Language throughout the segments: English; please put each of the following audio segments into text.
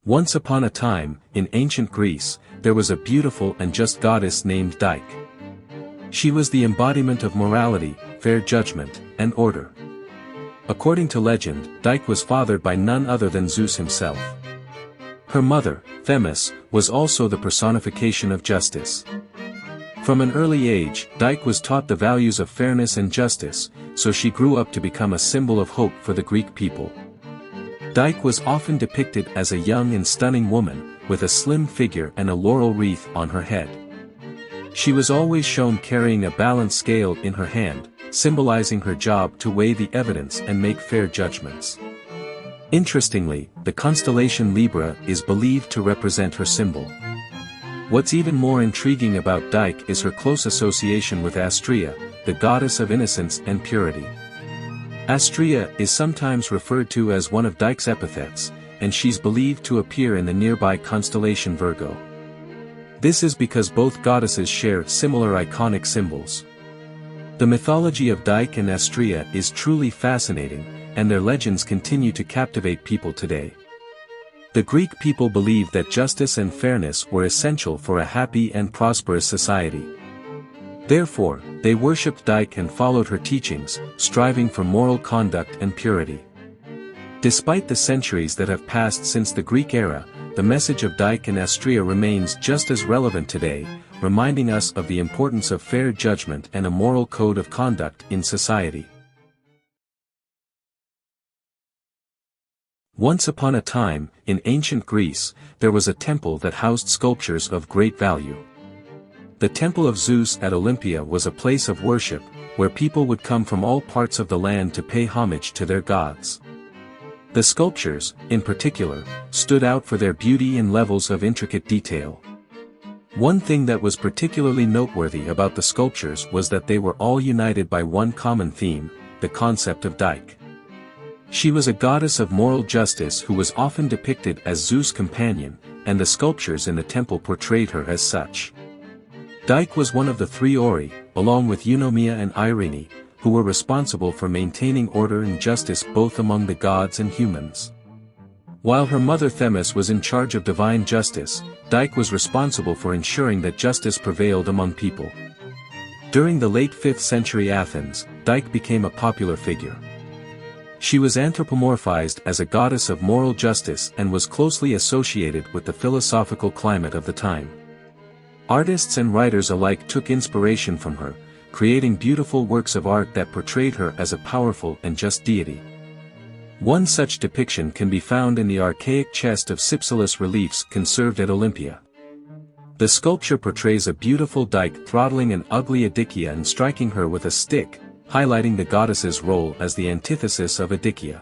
Once upon a time, in ancient Greece, there was a beautiful and just goddess named Dike. She was the embodiment of morality, fair judgment, and order. According to legend, Dike was fathered by none other than Zeus himself. Her mother, Themis, was also the personification of justice. From an early age, Dike was taught the values of fairness and justice, so she grew up to become a symbol of hope for the Greek people. Dike was often depicted as a young and stunning woman, with a slim figure and a laurel wreath on her head. She was always shown carrying a balance scale in her hand, symbolizing her job to weigh the evidence and make fair judgments. Interestingly, the constellation Libra is believed to represent her symbol. What's even more intriguing about Dike is her close association with Astraea, the goddess of innocence and purity. Astraea is sometimes referred to as one of Dike's epithets, and she's believed to appear in the nearby constellation Virgo. This is because both goddesses share similar iconic symbols. The mythology of Dike and Astraea is truly fascinating, and their legends continue to captivate people today. The Greek people believed that justice and fairness were essential for a happy and prosperous society. Therefore, they worshipped Dike and followed her teachings, striving for moral conduct and purity. Despite the centuries that have passed since the Greek era, the message of Dike and Astraea remains just as relevant today, reminding us of the importance of fair judgment and a moral code of conduct in society. Once upon a time, in ancient Greece, there was a temple that housed sculptures of great value. The Temple of Zeus at Olympia was a place of worship, where people would come from all parts of the land to pay homage to their gods. The sculptures, in particular, stood out for their beauty and levels of intricate detail. One thing that was particularly noteworthy about the sculptures was that they were all united by one common theme, the concept of Dike. She was a goddess of moral justice who was often depicted as Zeus' companion, and the sculptures in the temple portrayed her as such. Dike was one of the three Ori, along with Eunomia and Irene, who were responsible for maintaining order and justice both among the gods and humans. While her mother Themis was in charge of divine justice, Dike was responsible for ensuring that justice prevailed among people. During the late 5th century Athens, Dike became a popular figure. She was anthropomorphized as a goddess of moral justice and was closely associated with the philosophical climate of the time. Artists and writers alike took inspiration from her, creating beautiful works of art that portrayed her as a powerful and just deity. One such depiction can be found in the archaic chest of Cypselus reliefs conserved at Olympia. The sculpture portrays a beautiful Dike throttling an ugly Adikia and striking her with a stick, highlighting the goddess's role as the antithesis of Adikia.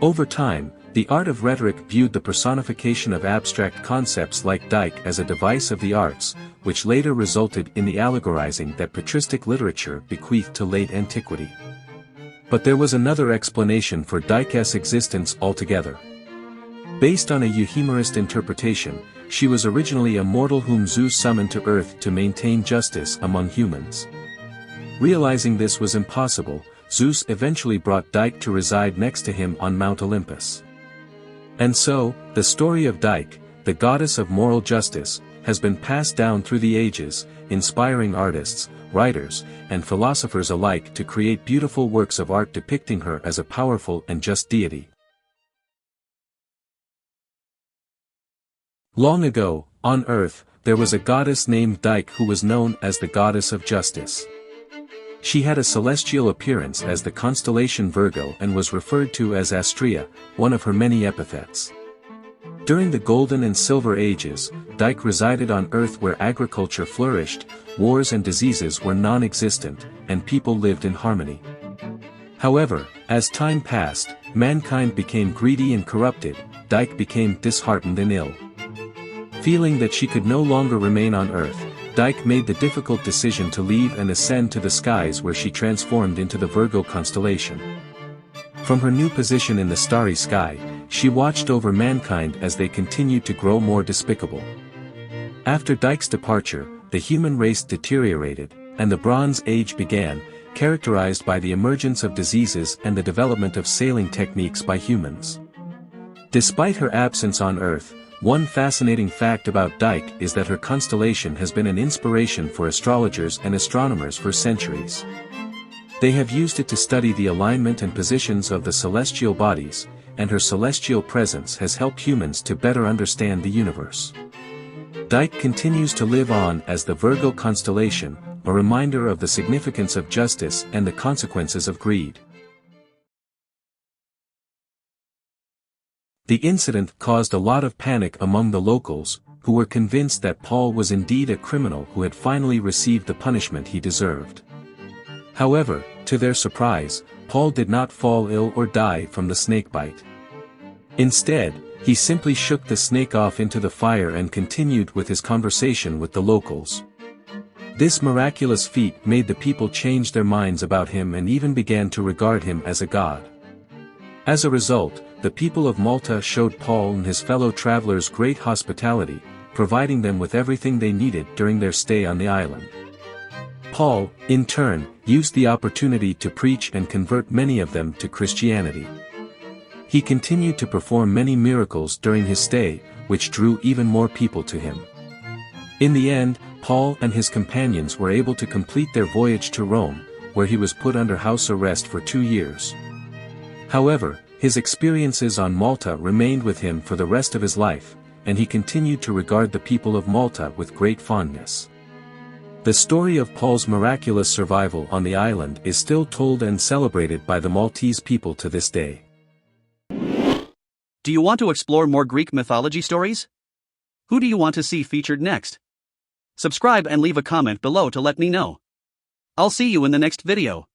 Over time, the art of rhetoric viewed the personification of abstract concepts like Dike as a device of the arts, which later resulted in the allegorizing that patristic literature bequeathed to late antiquity. But there was another explanation for Dike's existence altogether. Based on a euhemerist interpretation, she was originally a mortal whom Zeus summoned to earth to maintain justice among humans. Realizing this was impossible, Zeus eventually brought Dike to reside next to him on Mount Olympus. And so, the story of Dike, the goddess of moral justice, has been passed down through the ages, inspiring artists, writers, and philosophers alike to create beautiful works of art depicting her as a powerful and just deity. Long ago, on Earth, there was a goddess named Dike who was known as the goddess of justice. She had a celestial appearance as the constellation Virgo and was referred to as Astraea, one of her many epithets. During the Golden and Silver Ages, Dike resided on Earth where agriculture flourished, wars and diseases were non-existent, and people lived in harmony. However, as time passed, mankind became greedy and corrupted. Dike became disheartened and ill. Feeling that she could no longer remain on Earth, Dike made the difficult decision to leave and ascend to the skies where she transformed into the Virgo constellation. From her new position in the starry sky, she watched over mankind as they continued to grow more despicable. After Dike's departure, the human race deteriorated, and the Bronze Age began, characterized by the emergence of diseases and the development of sailing techniques by humans. Despite her absence on Earth, one fascinating fact about Dyke is that her constellation has been an inspiration for astrologers and astronomers for centuries. They have used it to study the alignment and positions of the celestial bodies, and her celestial presence has helped humans to better understand the universe. Dyke continues to live on as the Virgo constellation, a reminder of the significance of justice and the consequences of greed. The incident caused a lot of panic among the locals, who were convinced that Paul was indeed a criminal who had finally received the punishment he deserved. However, to their surprise, Paul did not fall ill or die from the snakebite. Instead, he simply shook the snake off into the fire and continued with his conversation with the locals. This miraculous feat made the people change their minds about him and even began to regard him as a god. As a result, the people of Malta showed Paul and his fellow travelers great hospitality, providing them with everything they needed during their stay on the island. Paul, in turn, used the opportunity to preach and convert many of them to Christianity. He continued to perform many miracles during his stay, which drew even more people to him. In the end, Paul and his companions were able to complete their voyage to Rome, where he was put under house arrest for 2 years. However, his experiences on Malta remained with him for the rest of his life, and he continued to regard the people of Malta with great fondness. The story of Paul's miraculous survival on the island is still told and celebrated by the Maltese people to this day. Do you want to explore more Greek mythology stories? Who do you want to see featured next? Subscribe and leave a comment below to let me know. I'll see you in the next video.